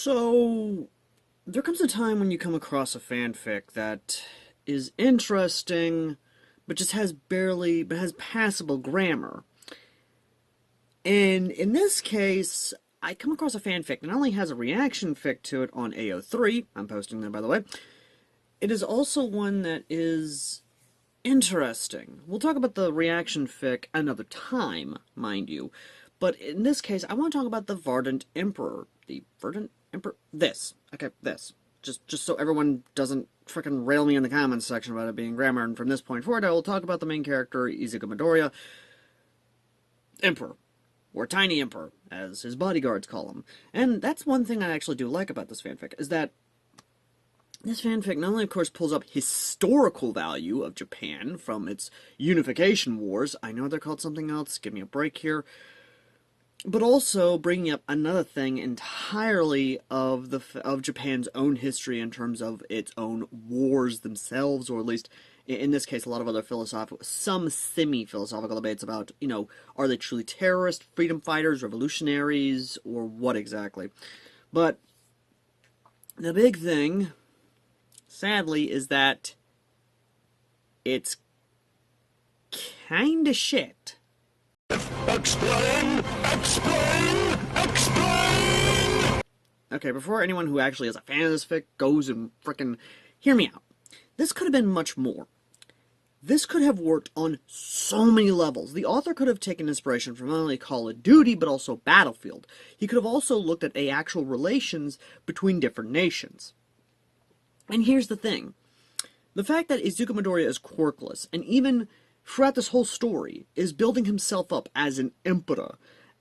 So, there comes a time when you come across a fanfic that is interesting, but just has passable grammar. And in this case, I come across a fanfic that not only has a reaction fic to it on AO3, I'm posting there by the way, it is also one that is interesting. We'll talk about the reaction fic another time, mind you. But in this case, I want to talk about the Verdant Emperor. The Verdant Emperor? This. Okay, this. Just so everyone doesn't frickin' rail me in the comments section about it being grammar, and from this point forward, I will talk about the main character, Izuku Midoriya, Emperor. Or Tiny Emperor, as his bodyguards call him. And that's one thing I actually do like about this fanfic, is that this fanfic not only, of course, pulls up historical value of Japan from its unification wars. I know they're called something else, give me a break here. But also bringing up another thing entirely of Japan's own history in terms of its own wars themselves, or at least in this case a lot of other some semi-philosophical debates about, are they truly terrorists, freedom fighters, revolutionaries, or what exactly. But the big thing, sadly, is that it's kinda shit. Explain! Explain! Explain! Okay, before anyone who actually is a fan of this fic goes and frickin' hear me out. This could have been much more. This could have worked on so many levels. The author could have taken inspiration from not only Call of Duty, but also Battlefield. He could have also looked at actual relations between different nations. And here's the thing. The fact that Izuku Midoriya is quirkless, and even throughout this whole story, is building himself up as an emperor,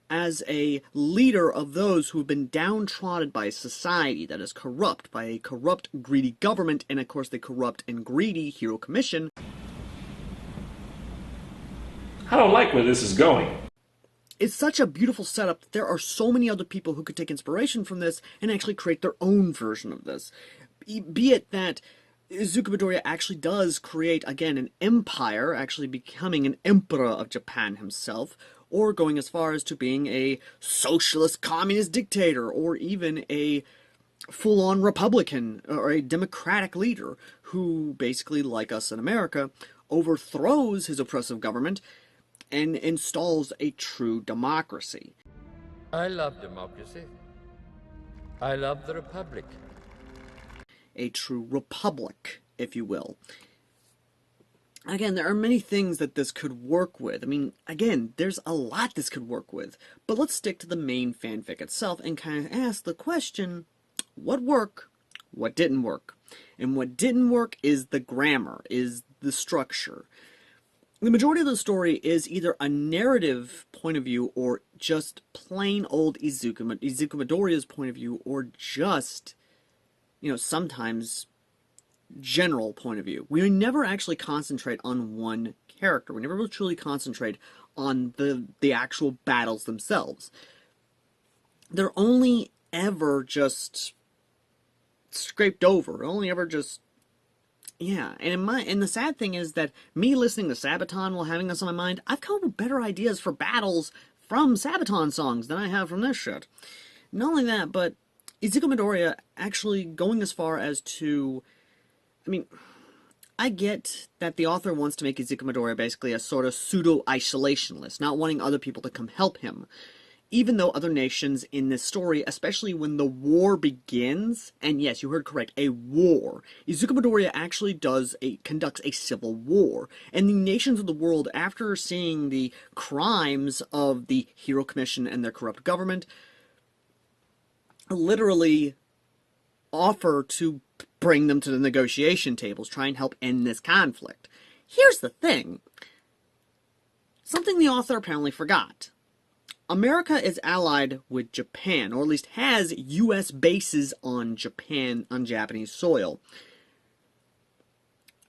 as a leader of those who have been downtrodden by a society that is corrupt, by a corrupt, greedy government, and of course the corrupt and greedy Hero Commission. I don't like where this is going. It's such a beautiful setup that there are so many other people who could take inspiration from this and actually create their own version of this. Be it that Izuku Midoriya actually does create, again, an empire, actually becoming an emperor of Japan himself, or going as far as to being a socialist communist dictator, or even a full-on Republican, or a democratic leader, who basically, like us in America, overthrows his oppressive government and installs a true democracy. I love democracy. I love the Republic. A true republic, if you will. Again, there are many things that this could work with. I mean, again, there's a lot this could work with. But let's stick to the main fanfic itself and kind of ask the question, what worked, what didn't work? And what didn't work is the grammar, is the structure. The majority of the story is either a narrative point of view or just plain old Izuku Midoriya's point of view, or just, sometimes general point of view. We never actually concentrate on one character. We never really truly concentrate on the actual battles themselves. They're only ever just scraped over. Only ever just, yeah. And the sad thing is that me listening to Sabaton while having this on my mind, I've come up with better ideas for battles from Sabaton songs than I have from this shit. Not only that, but Izuku Midoriya actually going as far as to, I get that the author wants to make Izuku Midoriya basically a sort of pseudo-isolationist, not wanting other people to come help him. Even though other nations in this story, especially when the war begins, and yes, you heard correct, a war, Izuku Midoriya actually conducts a civil war. And the nations of the world, after seeing the crimes of the Hero Commission and their corrupt government, literally offer to bring them to the negotiation tables, try and help end this conflict. Here's the thing. Something the author apparently forgot. America is allied with Japan, or at least has U.S. bases on Japanese soil.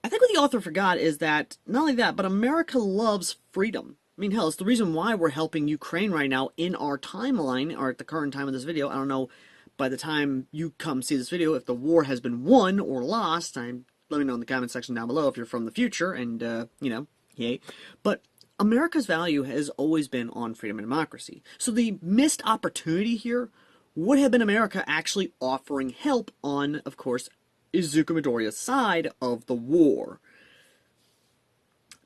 I think what the author forgot is that, not only that, but America loves freedom. I mean, hell, it's the reason why we're helping Ukraine right now in our timeline, or at the current time of this video. I don't know, by the time you come see this video, if the war has been won or lost. Let me know in the comment section down below if you're from the future, and, yay. But America's value has always been on freedom and democracy. So the missed opportunity here would have been America actually offering help on, of course, Izuku Midoriya's side of the war.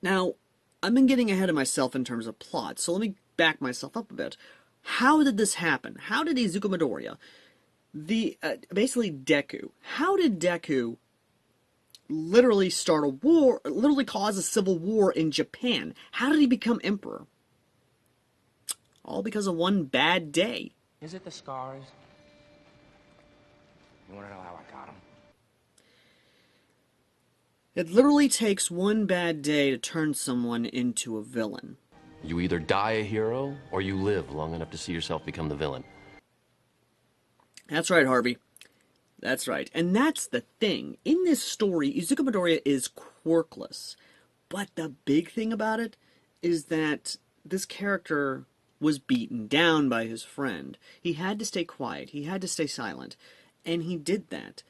Now, I've been getting ahead of myself in terms of plot, so let me back myself up a bit. How did this happen? How did Izuku Midoriya, basically Deku, how did Deku literally start a war, literally cause a civil war in Japan? How did he become emperor? All because of one bad day. Is it the scars? You wanna know how I got them? It literally takes one bad day to turn someone into a villain. You either die a hero, or you live long enough to see yourself become the villain. That's right, Harvey. That's right. And that's the thing. In this story, Izuku Midoriya is quirkless. But the big thing about it is that this character was beaten down by his friend. He had to stay quiet. He had to stay silent. And he did that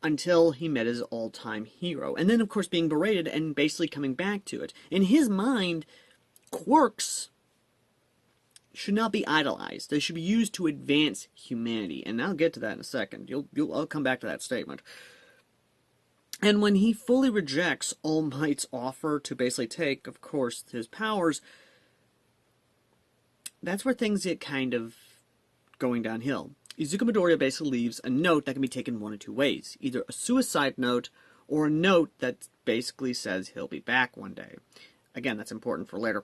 until he met his all-time hero. And then, of course, being berated and basically coming back to it. In his mind, quirks should not be idolized. They should be used to advance humanity. And I'll get to that in a second. I'll come back to that statement. And when he fully rejects All Might's offer to basically take, of course, his powers, that's where things get kind of going downhill. Izuku Midoriya basically leaves a note that can be taken one of two ways. Either a suicide note, or a note that basically says he'll be back one day. Again, that's important for later.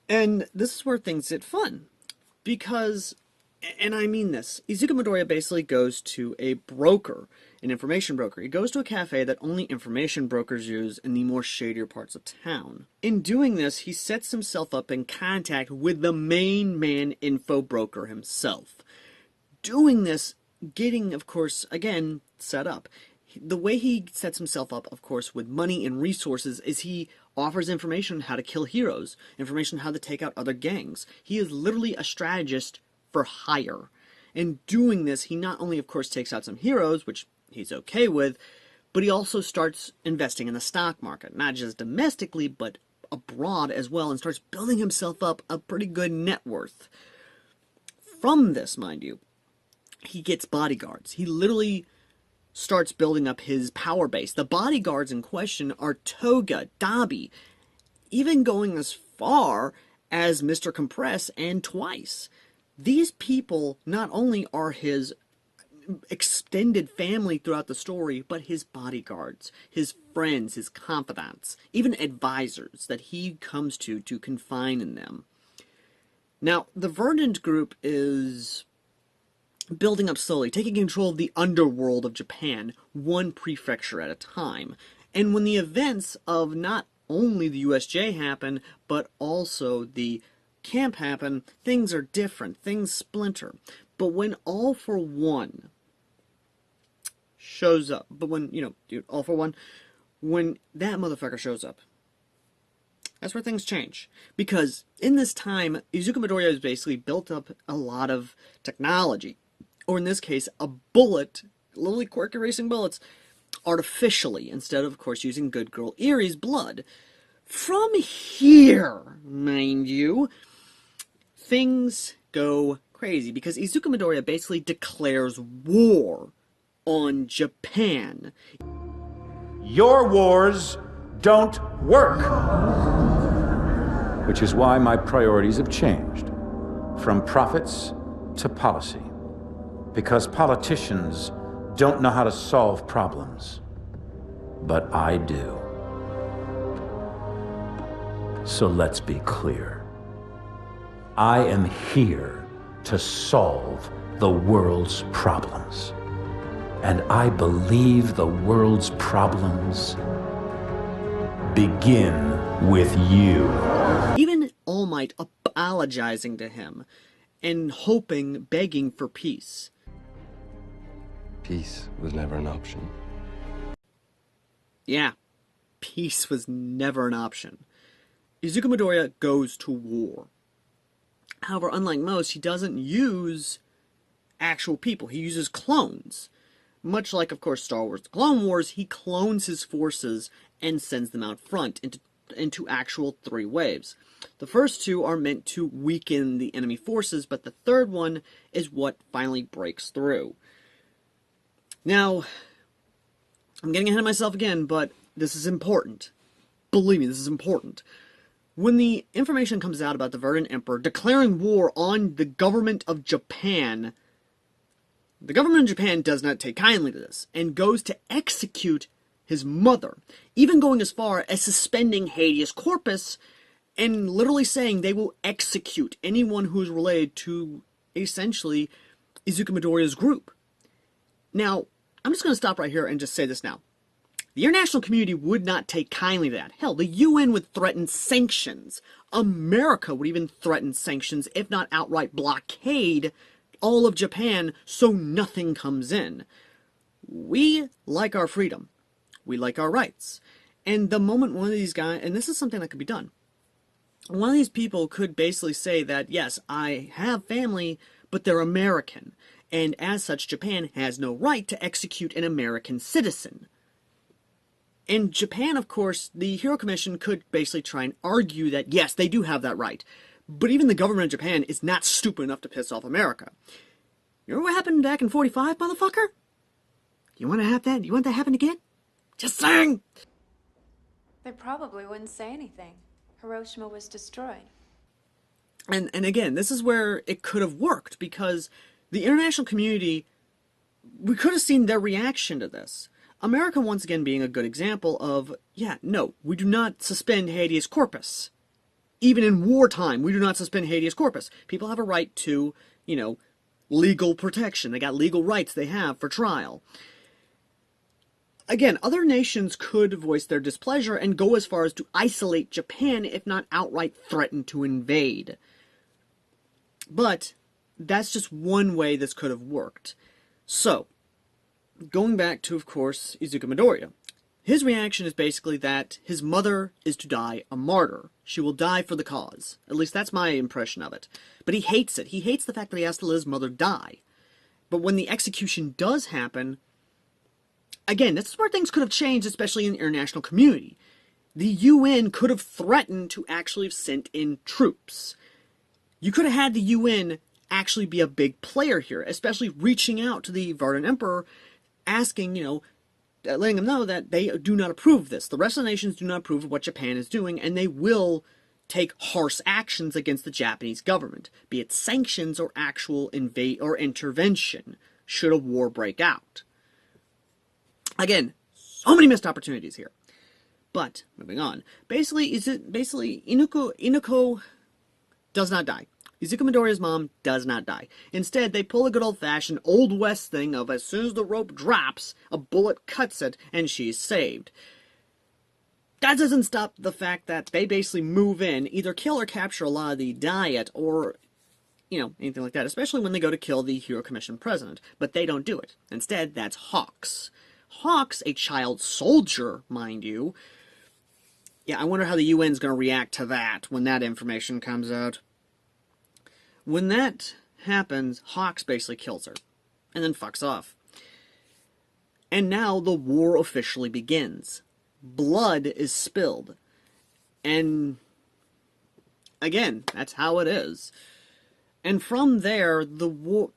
And this is where things get fun. Because, and I mean this, Izuku Midoriya basically goes to a broker, an information broker. He goes to a cafe that only information brokers use in the more shadier parts of town. In doing this, he sets himself up in contact with the main man info broker himself. Doing this, getting, of course, again, set up. The way he sets himself up, of course, with money and resources is he offers information on how to kill heroes, information on how to take out other gangs. He is literally a strategist for hire. In doing this, he not only, of course, takes out some heroes, which he's okay with, but he also starts investing in the stock market, not just domestically, but abroad as well, and starts building himself up a pretty good net worth. From this, mind you, he gets bodyguards. He literally starts building up his power base. The bodyguards in question are Toga, Dabi, even going as far as Mr. Compress and Twice. These people not only are his extended family throughout the story, but his bodyguards, his friends, his confidants, even advisors that he comes to confine in them. Now, the Verdant group is building up slowly, taking control of the underworld of Japan, one prefecture at a time. And when the events of not only the USJ happen, but also the camp happen, things are different, things splinter. But when All for One shows up, All for One, when that motherfucker shows up, that's where things change. Because in this time, Izuku Midoriya has basically built up a lot of technology. Or in this case, a bullet, literally quirk erasing bullets, artificially, instead of course, using good girl Erie's blood. From here, mind you, things go crazy, because Izuku Midoriya basically declares war on Japan. Your wars don't work. Which is why my priorities have changed from profits to policy. Because politicians don't know how to solve problems, but I do. So let's be clear. I am here to solve the world's problems. And I believe the world's problems begin with you. Even All Might apologizing to him and hoping, begging for peace. Peace was never an option. Yeah, peace was never an option. Izuku Midoriya goes to war. However, unlike most, he doesn't use actual people. He uses clones. Much like, of course, Star Wars The Clone Wars, he clones his forces and sends them out front into, into actual 3 waves. The first 2 are meant to weaken the enemy forces, but the third one is what finally breaks through. Now, I'm getting ahead of myself again, but this is important. Believe me, this is important. When the information comes out about the Verdant Emperor declaring war on the government of Japan, the government of Japan does not take kindly to this, and goes to execute his mother, even going as far as suspending habeas corpus, and literally saying they will execute anyone who is related to, essentially, Izuku Midoriya's group. Now, I'm just going to stop right here and just say this now. The international community would not take kindly to that. Hell, the UN would threaten sanctions. America would even threaten sanctions, if not outright blockade all of Japan so nothing comes in. We like our freedom. We like our rights. And the moment one of these guys, and this is something that could be done, one of these people could basically say that, yes, I have family, but they're American. And as such, Japan has no right to execute an American citizen. In Japan, of course, the Hero Commission could basically try and argue that, yes, they do have that right. But even the government of Japan is not stupid enough to piss off America. You remember what happened back in 45, motherfucker? You want to have that? You want that to happen again? Just saying! They probably wouldn't say anything. Hiroshima was destroyed. And again, this is where it could have worked, because the international community, we could have seen their reaction to this. America, once again, being a good example of, yeah, no, we do not suspend habeas corpus. Even in wartime, we do not suspend habeas corpus. People have a right to, you know, legal protection. They got legal rights they have for trial. Again, other nations could voice their displeasure and go as far as to isolate Japan, if not outright threaten to invade. But that's just one way this could have worked. So, going back to, of course, Izuku Midoriya. His reaction is basically that his mother is to die a martyr. She will die for the cause. At least that's my impression of it. But he hates it. He hates the fact that he has to let his mother die. But when the execution does happen, again, this is where things could have changed, especially in the international community. The UN could have threatened to actually have sent in troops. You could have had the UN actually be a big player here, especially reaching out to the Verdant Emperor, asking, you know, letting them know that they do not approve of this. The rest of the nations do not approve of what Japan is doing, and they will take harsh actions against the Japanese government, be it sanctions or actual intervention, should a war break out. Again, so many missed opportunities here. But, moving on. Basically, Inuko does not die. Izuku Midoriya's mom does not die. Instead, they pull a good old-fashioned Old West thing of as soon as the rope drops, a bullet cuts it, and she's saved. That doesn't stop the fact that they basically move in, either kill or capture a lot of the diet, or, you know, anything like that, especially when they go to kill the Hero Commission president. But they don't do it. Instead, that's Hawks. Hawks, a child soldier, mind you. Yeah, I wonder how the UN's going to react to that when that information comes out. When that happens, Hawks basically kills her, and then fucks off. And now the war officially begins. Blood is spilled. And, again, that's how it is. And from there, the war,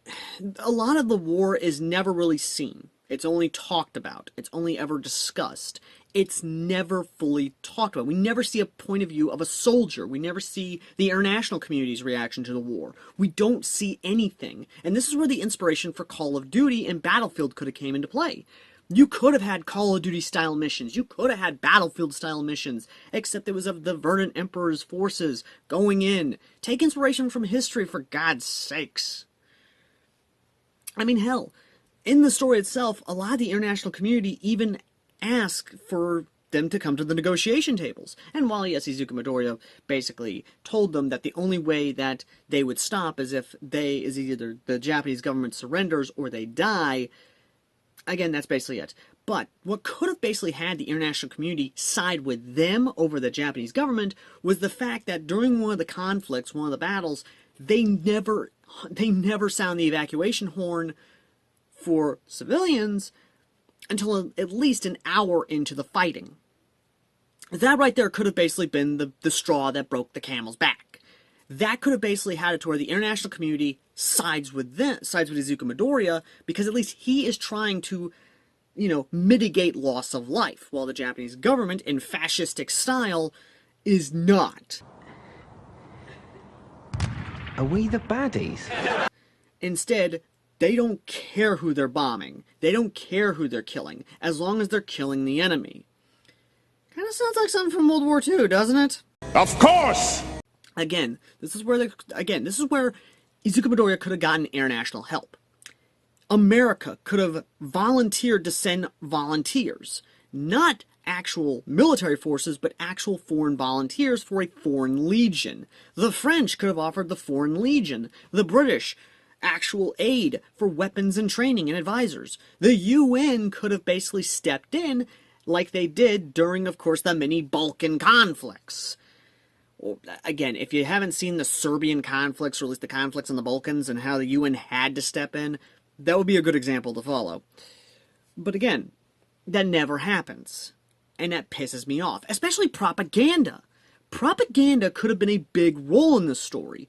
a lot of the war is never really seen. It's only talked about. It's only ever discussed. It's never fully talked about. We never see a point of view of a soldier. We never see the international community's reaction to the war. We don't see anything. And this is where the inspiration for Call of Duty and Battlefield could have came into play. You could have had Call of Duty style missions. You could have had Battlefield style missions, except it was of the Verdant Emperor's forces going in. Take inspiration from history, for God's sakes. I mean, hell, in the story itself, a lot of the international community even ask for them to come to the negotiation tables. And while, yes, Izuku Midoriya basically told them that the only way that they would stop is if either the Japanese government surrenders or they die, again, that's basically it. But what could have basically had the international community side with them over the Japanese government was the fact that during one of the conflicts, one of the battles, they never sound the evacuation horn for civilians until at least an hour into the fighting. That right there could have basically been the straw that broke the camel's back. That could have basically had it to where the international community sides with Izuku Midoriya, because at least he is trying to, mitigate loss of life, while the Japanese government, in fascistic style, is not. Are we the baddies? Instead, they don't care who they're bombing. They don't care who they're killing, as long as they're killing the enemy. Kind of sounds like something from World War II, doesn't it? Of course! Again, this is where Izuku Midoriya could have gotten international help. America could have volunteered to send volunteers, not actual military forces, but actual foreign volunteers for a foreign legion. The French could have offered the foreign legion. The British, actual aid for weapons and training and advisors. The UN could have basically stepped in like they did during, of course, the many Balkan conflicts. Well, again, if you haven't seen the Serbian conflicts, or at least the conflicts in the Balkans, and how the UN had to step in, that would be a good example to follow. But again, that never happens. And that pisses me off. Especially propaganda. Propaganda could have been a big role in this story.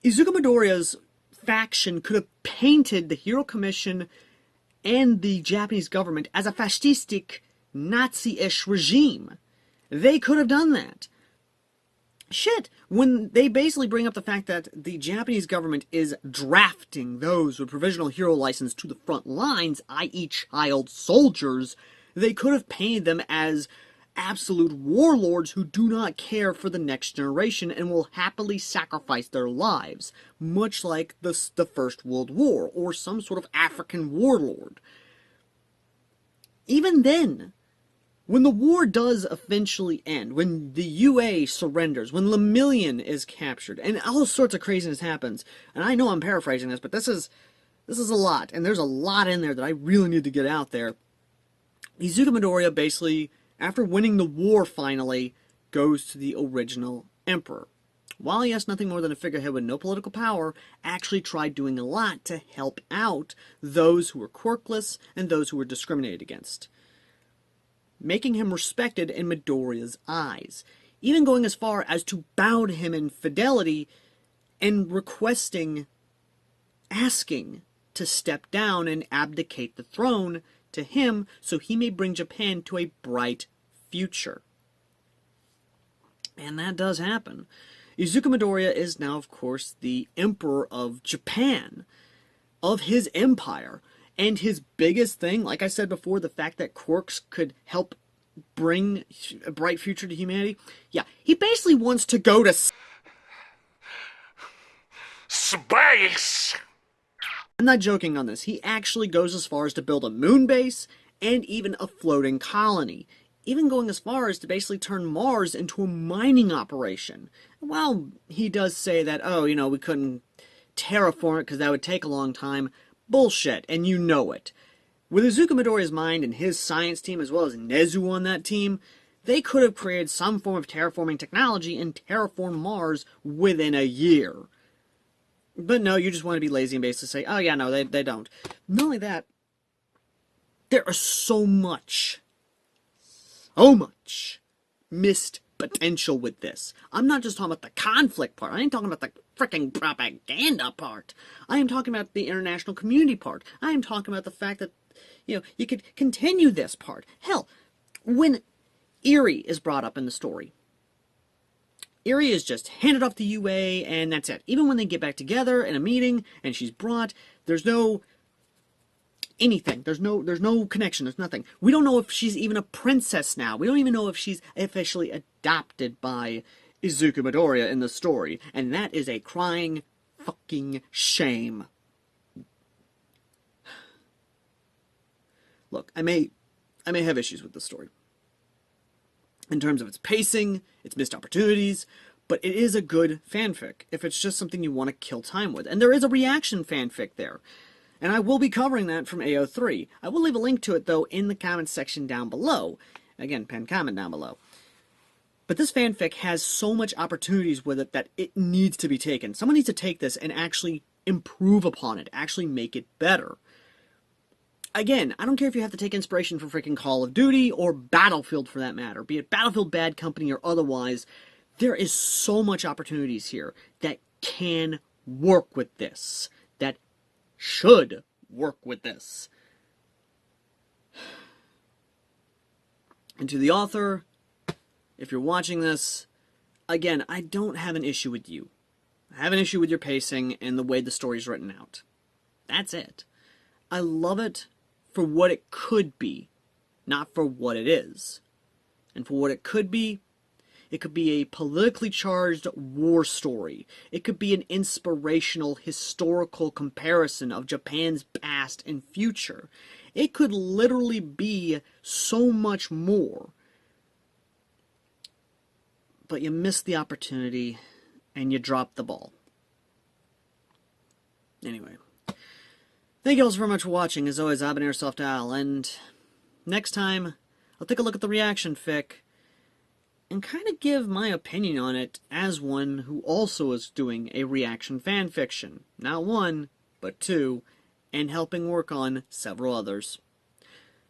Izuku Midoriya's faction could have painted the Hero Commission and the Japanese government as a fascistic, Nazi-ish regime. They could have done that. Shit, when they basically bring up the fact that the Japanese government is drafting those with provisional hero license to the front lines, i.e. child soldiers, they could have painted them as absolute warlords who do not care for the next generation and will happily sacrifice their lives, much like the First World War, or some sort of African warlord. Even then, when the war does eventually end, when the UA surrenders, when Lemillion is captured, and all sorts of craziness happens, and I know I'm paraphrasing this, but this is a lot, and there's a lot in there that I really need to get out there. Izuku Midoriya basically, after winning the war finally, goes to the original Emperor. While he has nothing more than a figurehead with no political power, actually tried doing a lot to help out those who were quirkless and those who were discriminated against, making him respected in Midoriya's eyes, even going as far as to bow to him in fidelity and asking to step down and abdicate the throne to him so he may bring Japan to a bright future. And that does happen. Izuku Midoriya is now, of course, the Emperor of Japan, of his empire. And his biggest thing, like I said before, the fact that quirks could help bring a bright future to humanity. Yeah, he basically wants to go to Space! I'm not joking on this. He actually goes as far as to build a moon base and even a floating colony, even going as far as to basically turn Mars into a mining operation. While he does say that, we couldn't terraform it because that would take a long time, bullshit, and you know it. With Izuku Midoriya's mind and his science team, as well as Nezu on that team, they could have created some form of terraforming technology and terraform Mars within a year. But no, you just want to be lazy and basically say, oh yeah, no, they don't. Not only that, there is so much missed potential with this. I'm not just talking about the conflict part. I ain't talking about the freaking propaganda part. I am talking about the international community part. I am talking about the fact that, you could continue this part. Hell, when Eri is brought up in the story, Eri is just handed off to UA, and that's it. Even when they get back together in a meeting, and she's brought, there's no anything. There's no connection. There's nothing. We don't know if she's even a princess now. We don't even know if she's officially adopted by Izuku Midoriya in the story. And that is a crying fucking shame. Look, I may have issues with the story in terms of its pacing, its missed opportunities, but it is a good fanfic if it's just something you want to kill time with. And there is a reaction fanfic there. And I will be covering that from AO3. I will leave a link to it, though, in the comments section down below. Again, pen comment down below. But this fanfic has so much opportunities with it that it needs to be taken. Someone needs to take this and actually improve upon it, actually make it better. Again, I don't care if you have to take inspiration from freaking Call of Duty or Battlefield for that matter, be it Battlefield Bad Company or otherwise, there is so much opportunities here that can work with this, that should work with this. And to the author, if you're watching this, again, I don't have an issue with you. I have an issue with your pacing and the way the story's written out. That's it. I love it for what it could be, not for what it is. And for what it could be a politically charged war story. It could be an inspirational historical comparison of Japan's past and future. It could literally be so much more. But you missed the opportunity and you dropped the ball. Anyway. Thank you all so very much for watching. As always, I've been Airsoft Al, and next time, I'll take a look at the reaction fic and kind of give my opinion on it as one who also is doing a reaction fanfiction. Not one, but two, and helping work on several others.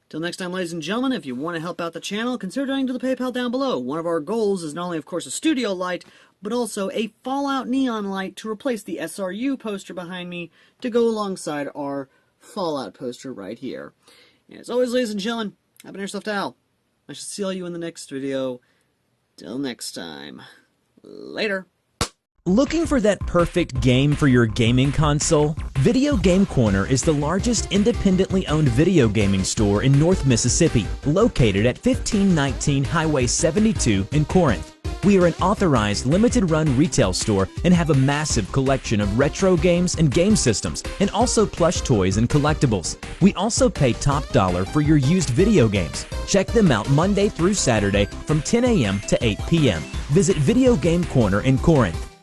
Till next time, ladies and gentlemen, if you want to help out the channel, consider donating to the PayPal down below. One of our goals is not only, of course, a studio light, but also a Fallout neon light to replace the SRU poster behind me to go alongside our Fallout poster right here. And as always, ladies and gentlemen, I've been Airsoft Al. I shall see all you in the next video. Till next time. Later. Looking for that perfect game for your gaming console? Video Game Corner is the largest independently owned video gaming store in North Mississippi, located at 1519 Highway 72 in Corinth. We are an authorized limited-run retail store and have a massive collection of retro games and game systems, and also plush toys and collectibles. We also pay top dollar for your used video games. Check them out Monday through Saturday from 10 a.m. to 8 p.m. Visit Video Game Corner in Corinth.